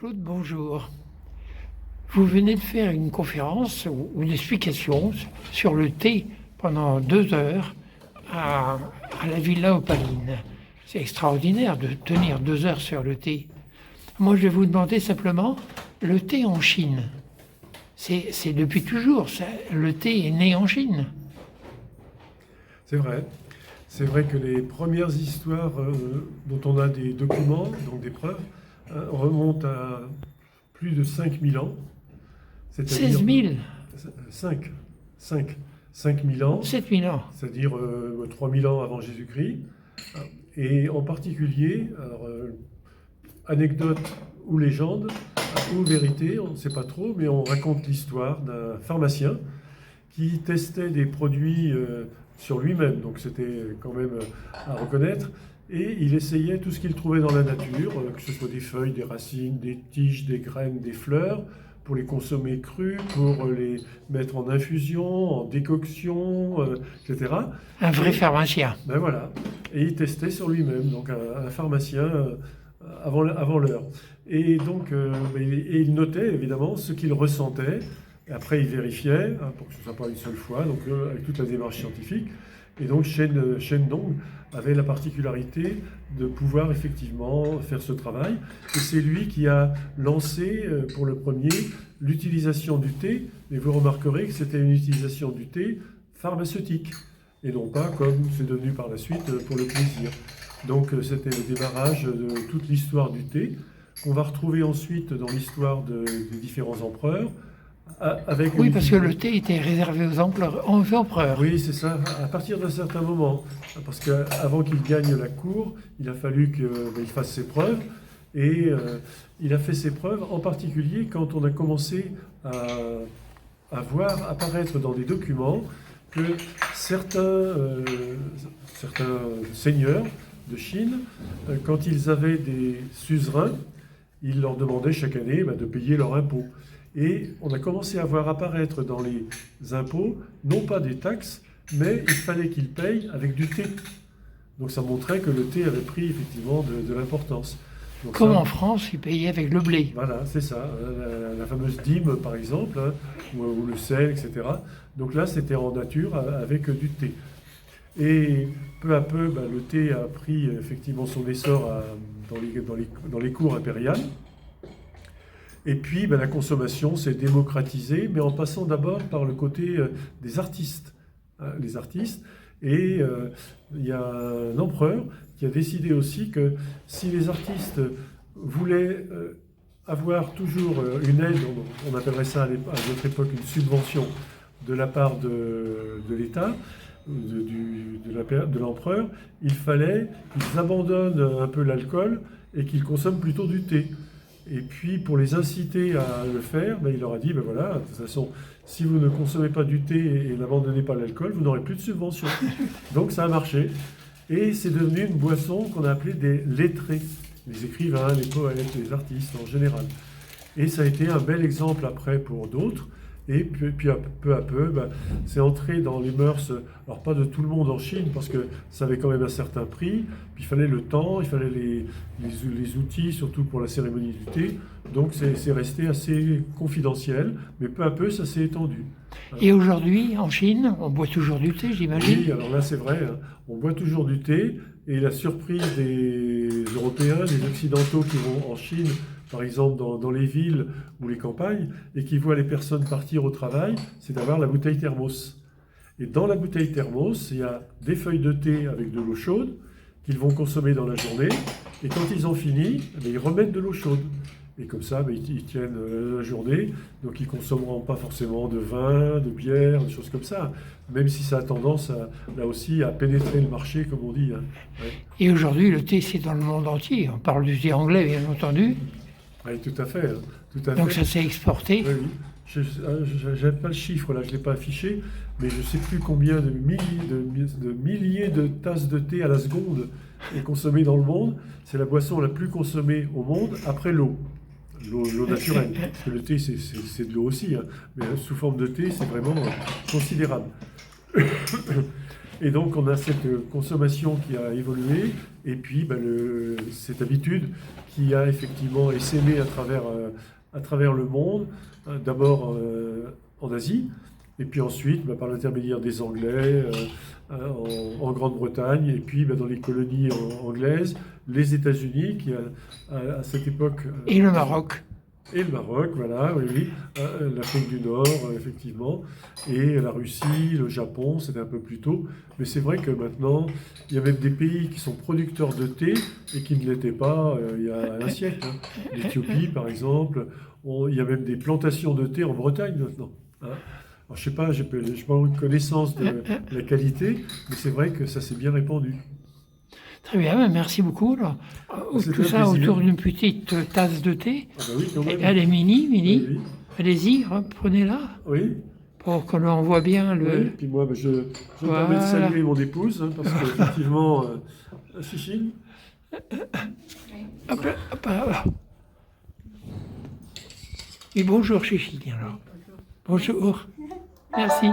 Claude, bonjour. Vous venez de faire une conférence ou une explication sur le thé pendant 2 heures à la Villa Opaline. C'est extraordinaire de tenir 2 heures sur le thé. Moi, je vais vous demander simplement, le thé en Chine, c'est depuis toujours, ça, le thé est né en Chine. C'est vrai. C'est vrai que les premières histoires dont on a des documents, donc des preuves, remontent à plus de 5000 ans. 16 000, 5 000 ans, 7 000 ans. c'est-à-dire 3000 ans avant Jésus-Christ. Et en particulier, alors, anecdote ou légende, ou vérité, on ne sait pas trop, mais on raconte l'histoire d'un pharmacien qui testait des produits sur lui-même, donc c'était quand même à reconnaître, et il essayait tout ce qu'il trouvait dans la nature, que ce soit des feuilles, des racines, des tiges, des graines, des fleurs, pour les consommer crus, pour les mettre en infusion, en décoction, etc. Un vrai pharmacien. Ben voilà, et il testait sur lui-même, donc un pharmacien avant l'heure. Et donc, et il notait évidemment ce qu'il ressentait. Et après, il vérifiait, pour que ce ne soit pas une seule fois, donc avec toute la démarche scientifique. Et donc, Shen Dong avait la particularité de pouvoir effectivement faire ce travail. Et c'est lui qui a lancé pour le premier l'utilisation du thé. Et vous remarquerez que c'était une utilisation du thé pharmaceutique, et non pas comme c'est devenu par la suite pour le plaisir. Donc, c'était le démarrage de toute l'histoire du thé, qu'on va retrouver ensuite dans l'histoire des différents empereurs. Oui, parce que le thé était réservé aux empereurs. Oui, c'est ça, à partir d'un certain moment. Parce qu'avant qu'il gagne la cour, il a fallu qu'il fasse ses preuves. Et il a fait ses preuves, en particulier quand on a commencé à voir apparaître dans des documents que certains seigneurs de Chine, quand ils avaient des suzerains, ils leur demandaient chaque année de payer leur impôt. Et on a commencé à voir apparaître dans les impôts, non pas des taxes, mais il fallait qu'ils payent avec du thé. Donc ça montrait que le thé avait pris effectivement de l'importance. Donc comme ça, en France, ils payaient avec le blé. Voilà, c'est ça. La fameuse dîme, par exemple, ou le sel, etc. Donc là, c'était en nature avec du thé. Et peu à peu, le thé a pris effectivement son essor dans les cours impériales. Et puis, la consommation s'est démocratisée, mais en passant d'abord par le côté des artistes. Les artistes. Et il y a un empereur qui a décidé aussi que si les artistes voulaient avoir toujours une aide, on appellerait ça à notre époque une subvention de la part de l'État, de l'empereur, il fallait qu'ils abandonnent un peu l'alcool et qu'ils consomment plutôt du thé. Et puis, pour les inciter à le faire, il leur a dit, voilà, de toute façon, si vous ne consommez pas du thé et n'abandonnez pas l'alcool, vous n'aurez plus de subvention. Donc ça a marché. Et c'est devenu une boisson qu'on a appelée des lettrés, les écrivains, les poètes, les artistes en général. Et ça a été un bel exemple après pour d'autres. Et puis peu à peu, c'est entré dans les mœurs, alors pas de tout le monde en Chine, parce que ça avait quand même un certain prix, puis il fallait le temps, il fallait les outils, surtout pour la cérémonie du thé, donc c'est resté assez confidentiel, mais peu à peu ça s'est étendu. Et aujourd'hui, en Chine, on boit toujours du thé, j'imagine? Oui, alors là c'est vrai, on boit toujours du thé, et la surprise des Européens, des Occidentaux qui vont en Chine, par exemple dans les villes ou les campagnes, et qui voient les personnes partir au travail, c'est d'avoir la bouteille thermos. Et dans la bouteille thermos, il y a des feuilles de thé avec de l'eau chaude qu'ils vont consommer dans la journée, et quand ils ont fini, ils remettent de l'eau chaude. Et comme ça, ils tiennent la journée, donc ils ne consommeront pas forcément de vin, de bière, des choses comme ça, même si ça a tendance, là aussi, à pénétrer le marché, comme on dit. Ouais. Et aujourd'hui, le thé, c'est dans le monde entier. On parle du thé anglais, bien entendu. Oui, tout à fait. Donc ça s'est exporté. Oui. Je n'ai pas le chiffre, là, je ne l'ai pas affiché, mais je ne sais plus combien de milliers de tasses de thé à la seconde est consommée dans le monde. C'est la boisson la plus consommée au monde après l'eau. L'eau naturelle. Parce que le thé, c'est de l'eau aussi, mais sous forme de thé, c'est vraiment considérable. Et donc on a cette consommation qui a évolué, et puis cette habitude qui a effectivement essaimé à travers le monde, d'abord en Asie, et puis ensuite par l'intermédiaire des Anglais en Grande-Bretagne, et puis dans les colonies anglaises, les États-Unis qui à cette époque... Et le Maroc. Et le Maroc, voilà, oui, oui. L'Afrique du Nord, effectivement, et la Russie, le Japon, c'était un peu plus tôt. Mais c'est vrai que maintenant, il y a même des pays qui sont producteurs de thé et qui ne l'étaient pas il y a un siècle. Hein. L'Éthiopie, par exemple, il y a même des plantations de thé en Bretagne maintenant. Hein. Alors, je ne sais pas, je n'ai pas une connaissance de la qualité, mais c'est vrai que ça s'est bien répandu. Très bien, merci beaucoup. Alors, tout ça autour d'une petite tasse de thé. Ah bah oui, quand même. Elle est mini. Oui, oui. Allez-y, prenez-la. Oui. Pour que l'on voit bien le... Oui, puis moi, je me permets de saluer mon épouse, hein, parce qu'effectivement, Chichine. Hop là, voilà. Et bonjour Chichine, alors. Bonjour. Merci.